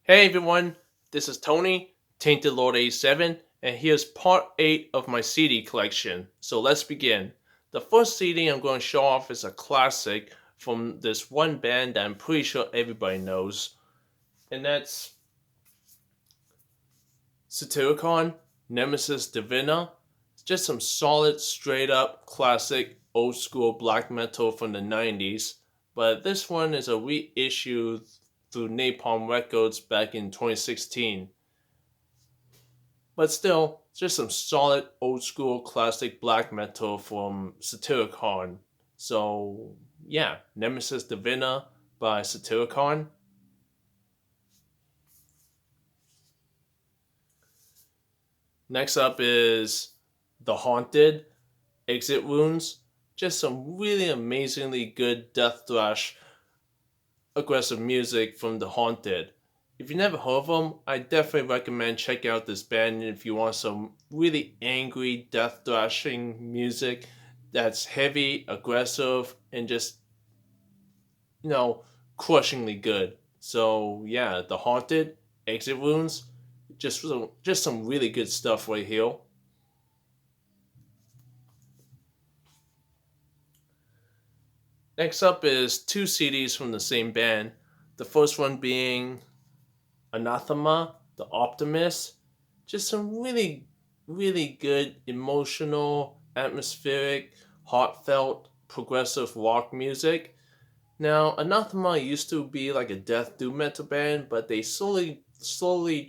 Hey everyone, this is Tony, Tainted Lord 87, and here's part 8 of my CD collection. So let's begin. The first CD I'm going to show off is a classic from this one band that I'm pretty sure everybody knows, and that's Satyricon, Nemesis Divina. It's just some solid, straight up, classic, old school black metal from the 90s, but this one is a reissue through Napalm Records back in 2016. But still, just some solid old school classic black metal from Satyricon. So yeah, Nemesis Divina by Satyricon. Next up is The Haunted, Exit Wounds. Just some really amazingly good death thrash aggressive music from The Haunted. If you never heard of them, I definitely recommend checking out this band if you want some really angry death thrashing music that's heavy, aggressive, and just, you know, crushingly good. So yeah, The Haunted, Exit Wounds, just some really good stuff right here. Next up is two CDs from the same band. The first one being Anathema, The Optimist. Just some really, really good, emotional, atmospheric, heartfelt, progressive rock music. Now, Anathema used to be like a death doom metal band, but they slowly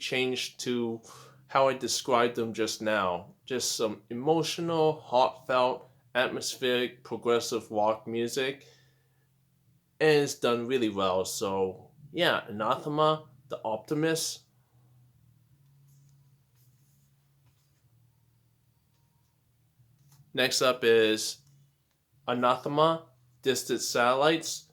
changed to how I described them just now. Just some emotional, heartfelt, atmospheric, progressive rock music, and it's done really well. So yeah, Anathema, The Optimist. Next up is Anathema, Distant Satellites.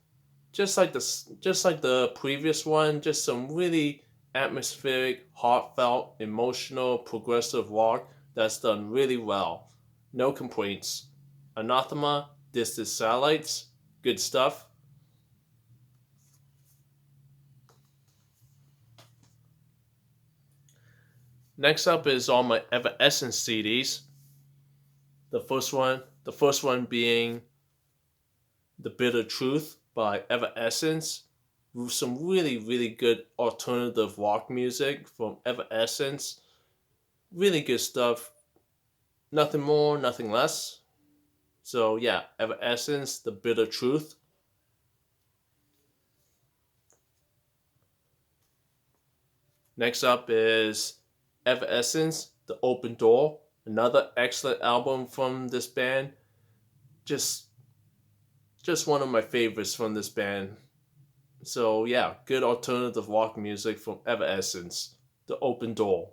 Just like the previous one, just some really atmospheric, heartfelt, emotional, progressive rock that's done really well. No complaints. Anathema, Distant Satellites, good stuff. Next up is all my Evanescence CDs. The first one being The Bitter Truth by Evanescence, with some really, really good alternative rock music from Evanescence. Really good stuff. Nothing more, nothing less. So, yeah, Evanescence, The Bitter Truth. Next up is Evanescence, The Open Door. Another excellent album from this band. Just, just one of my favorites from this band. So, yeah, good alternative rock music from Evanescence, The Open Door.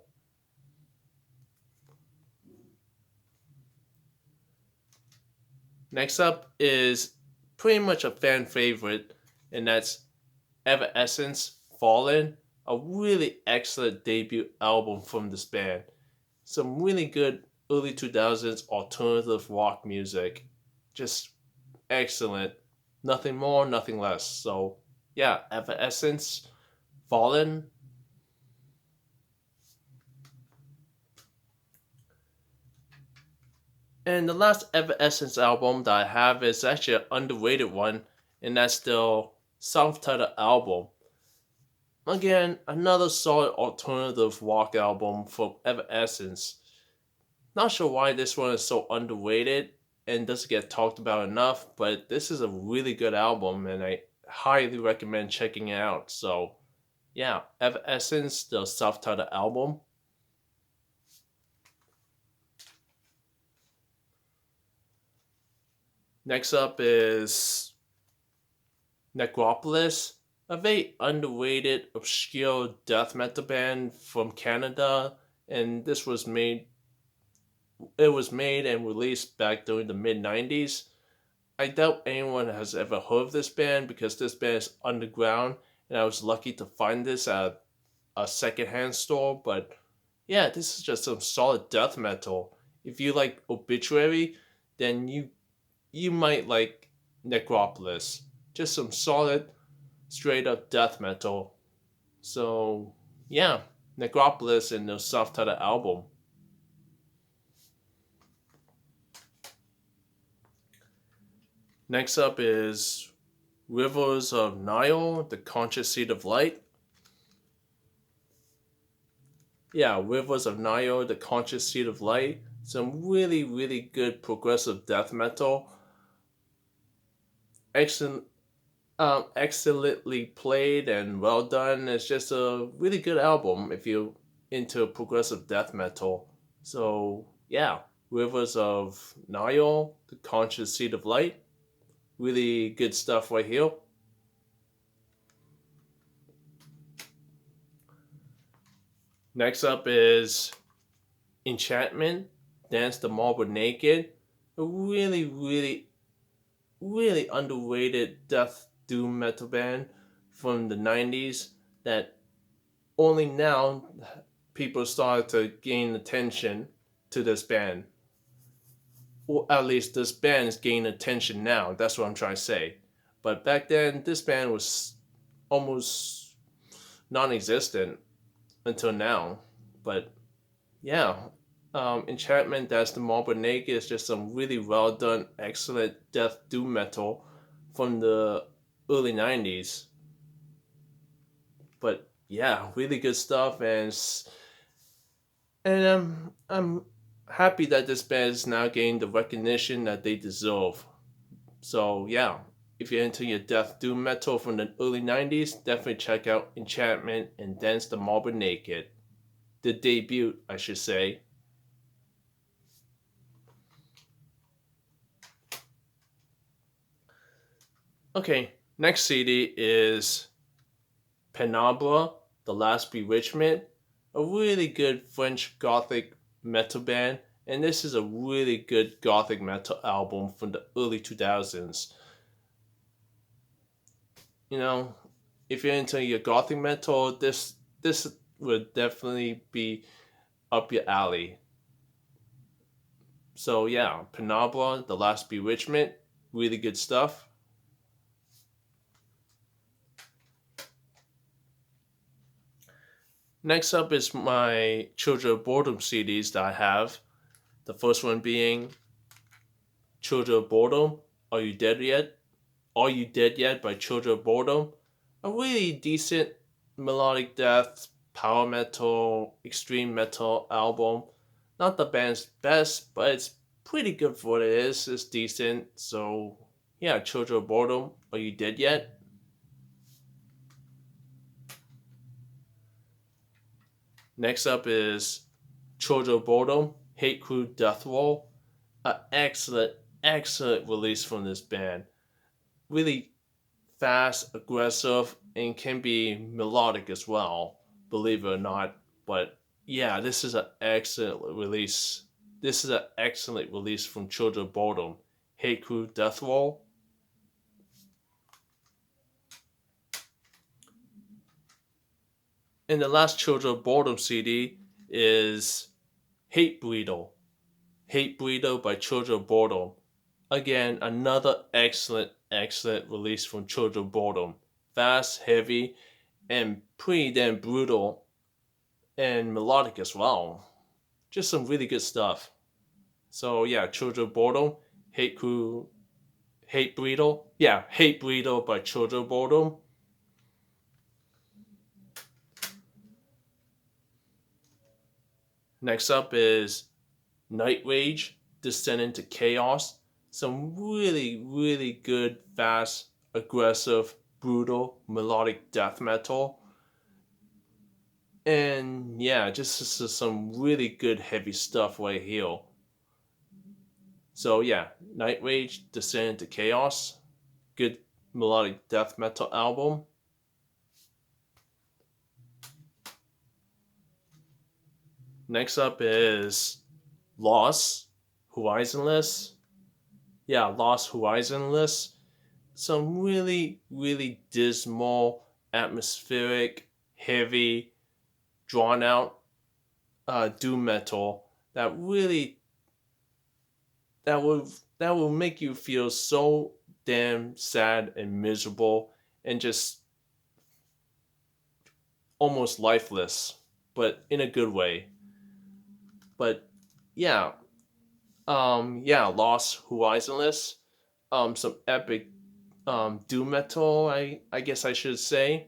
Next up is pretty much a fan favorite, and that's Evanescence Fallen, a really excellent debut album from this band. Some really good early 2000s alternative rock music. Just excellent. Nothing more, nothing less. So, yeah, Evanescence Fallen. And the last Evanescence album that I have is actually an underrated one, and that's the self titled album. Again, another solid alternative rock album from Evanescence. Not sure why this one is so underrated and doesn't get talked about enough, but this is a really good album and I highly recommend checking it out. So, yeah, Evanescence, the self titled album. Next up is Necropolis, a very underrated, obscure death metal band from Canada, and it was made and released back during the mid 90s. I doubt anyone has ever heard of this band because this band is underground, and I was lucky to find this at a secondhand store. But yeah, this is just some solid death metal. If you like Obituary, then you might like Necropolis. Just some solid, straight up death metal. So yeah, Necropolis and the self-titled album. Next up is Rivers of Nile, the Conscious Seed of Light. Yeah, Rivers of Nile, the Conscious Seed of Light. Some really, really good progressive death metal. Excellent, excellently played and well done. It's just a really good album if you're into progressive death metal. So yeah, Rivers of Nile, the Conscious Seed of Light. Really good stuff right here. Next up is Enchantment, Dance the Marble Naked. A really, really, really underrated death doom metal band from the 90s that only now people started to gain attention to this band. Or at least this band's gained attention now. That's what I'm trying to say. But back then, this band was almost non existent until now. But yeah, Enchantment, That's the Marble Naked is just some really well done, excellent death doom metal from the early 90s. But yeah, really good stuff, and I'm happy that this band is now getting the recognition that they deserve. So yeah, if you're into your death doom metal from the early 90s, definitely check out Enchantment and Dance the Marble Naked. The debut, I should say. Okay, next CD is Penombre, The Last Bewitchment, a really good French gothic metal band, and this is a really good gothic metal album from the early 2000s. You know, if you're into your gothic metal, this would definitely be up your alley. So yeah, Penombre, The Last Bewitchment, really good stuff. Next up is my Children of Boredom CDs that I have. The first one being Children of Boredom, Are You Dead Yet? Are You Dead Yet by Children of Boredom. A really decent melodic death, power metal, extreme metal album. Not the band's best, but it's pretty good for what it is. It's decent. So, yeah, Children of Boredom, Are You Dead Yet? Next up is Children of Boredom, Hate Crew Death Roll. An excellent, excellent release from this band. Really fast, aggressive, and can be melodic as well, believe it or not. But yeah, this is an excellent release. This is an excellent release from Children of Boredom, Hate Crew Death Roll. And the last Children of Boredom CD is Hate Breeder. Hate Breeder by Children of Boredom. Again, another excellent, excellent release from Children of Boredom. Fast, heavy, and pretty damn brutal and melodic as well. Just some really good stuff. So yeah, Children of Boredom, Hate Crew, Hate Breeder. Yeah, Hate Breeder by Children of Boredom. Next up is Night Rage, Descend into Chaos. Some really, really good, fast, aggressive, brutal, melodic death metal. And yeah, just some really good heavy stuff right here. So yeah, Night Rage, Descend into Chaos. Good melodic death metal album. Next up is Lost, Horizonless. Yeah, Lost Horizonless. Some really, really dismal, atmospheric, heavy, drawn out doom metal that will that will make you feel so damn sad and miserable and just almost lifeless, but in a good way. But yeah, yeah, Lost Horizonless, some epic doom metal. I guess I should say.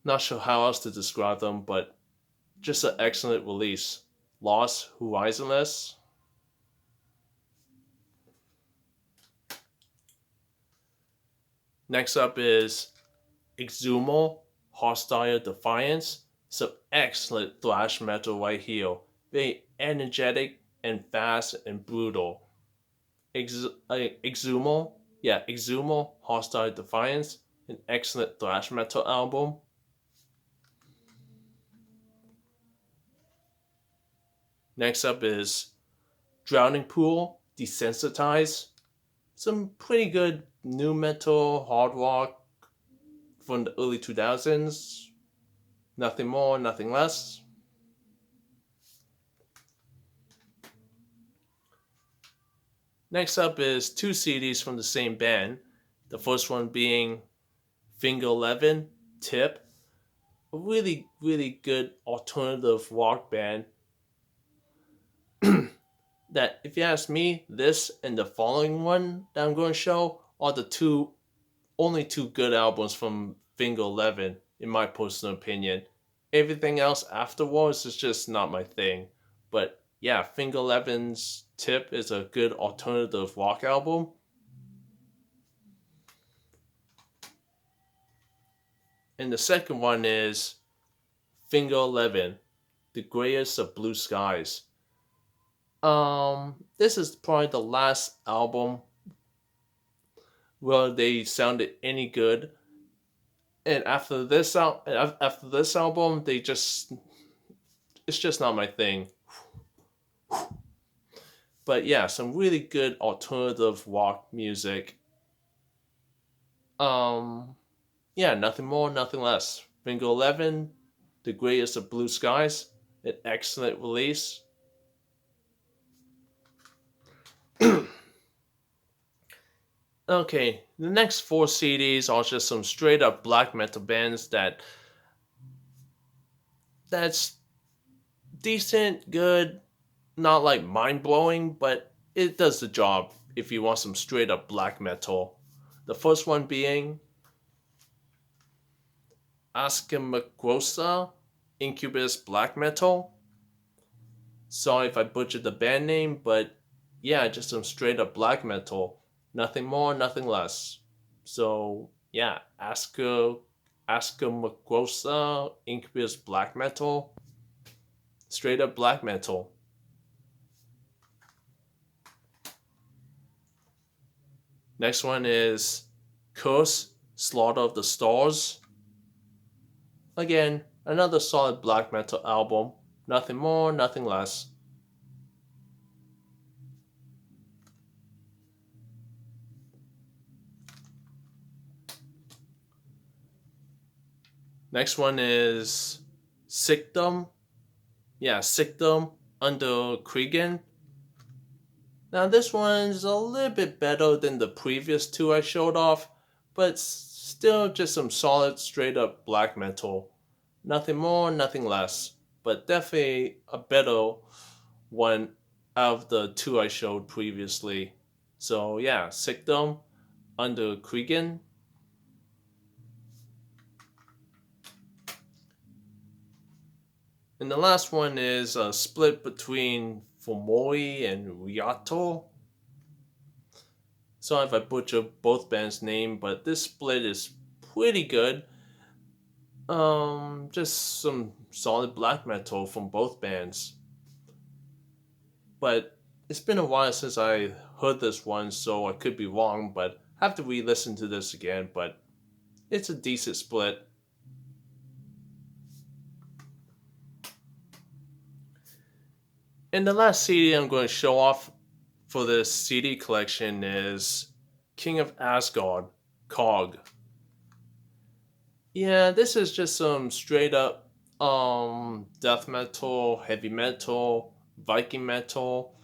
Not sure how else to describe them, but just an excellent release. Lost Horizonless. Next up is Exhumal Hostile Defiance. Some excellent thrash metal right here. Very energetic and fast and brutal. Exhumal, yeah, Exhumal Hostile Defiance, an excellent thrash metal album. Next up is Drowning Pool Desensitize. Some pretty good new metal, hard rock from the early 2000s. Nothing more, nothing less. Next up is two CDs from the same band. The first one being Finger 11, Tip. A really, really good alternative rock band that, if you ask me, this and the following one that I'm going to show are the only two good albums from Finger 11, in my personal opinion. Everything else afterwards is just not my thing. But yeah, Finger 11's Tip is a good alternative rock album. And the second one is Finger 11, The Grayest of Blue Skies. This is probably the last album where they sounded any good. And after this album, they just it's just not my thing. But yeah, some really good alternative rock music. Um, yeah, nothing more, nothing less. Finger 11, The Greatest of Blue Skies, an excellent release. Okay, the next four CDs are just some straight up black metal bands that's decent, good, not like mind blowing, but it does the job if you want some straight up black metal. The first one being Askamagrosa, Incubus Black Metal. Sorry if I butchered the band name, but yeah, just some straight up black metal. Nothing more, nothing less. So yeah, Askamagrosa, Incubus Black Metal. Straight up black metal. Next one is Curse, Slaughter of the Stars. Again, another solid black metal album. Nothing more, nothing less. Next one is Sickdom. Yeah, Sickdom under Kriegen. Now this one's a little bit better than the previous two I showed off, but still just some solid straight up black metal. Nothing more, nothing less, but definitely a better one out of the two I showed previously. So yeah, Sickdom under Kriegen. And the last one is a split between Fumori and Ryato. Sorry if I butcher both bands' name, but this split is pretty good. Just some solid black metal from both bands. But it's been a while since I heard this one, so I could be wrong, but I have to re-listen to this again, but it's a decent split. And the last CD I'm going to show off for this CD collection is King of Asgard, Cog. Yeah, this is just some straight up death metal, heavy metal, Viking metal.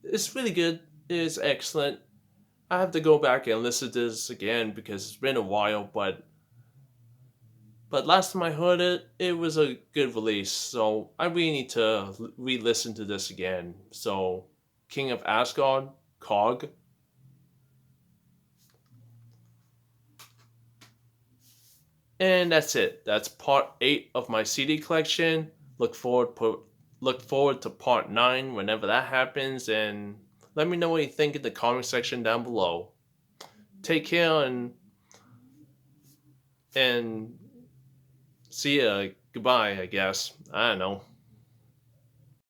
It's really good. It's excellent. I have to go back and listen to this again because it's been a while, but But last time I heard it, it was a good release, so I really need to re-listen to this again. So, King of Asgard, Cog, and that's it. That's part 8 of my CD collection. Look forward to part 9 whenever that happens, and let me know what you think in the comment section down below. Take care and see ya. Goodbye, I guess. I don't know.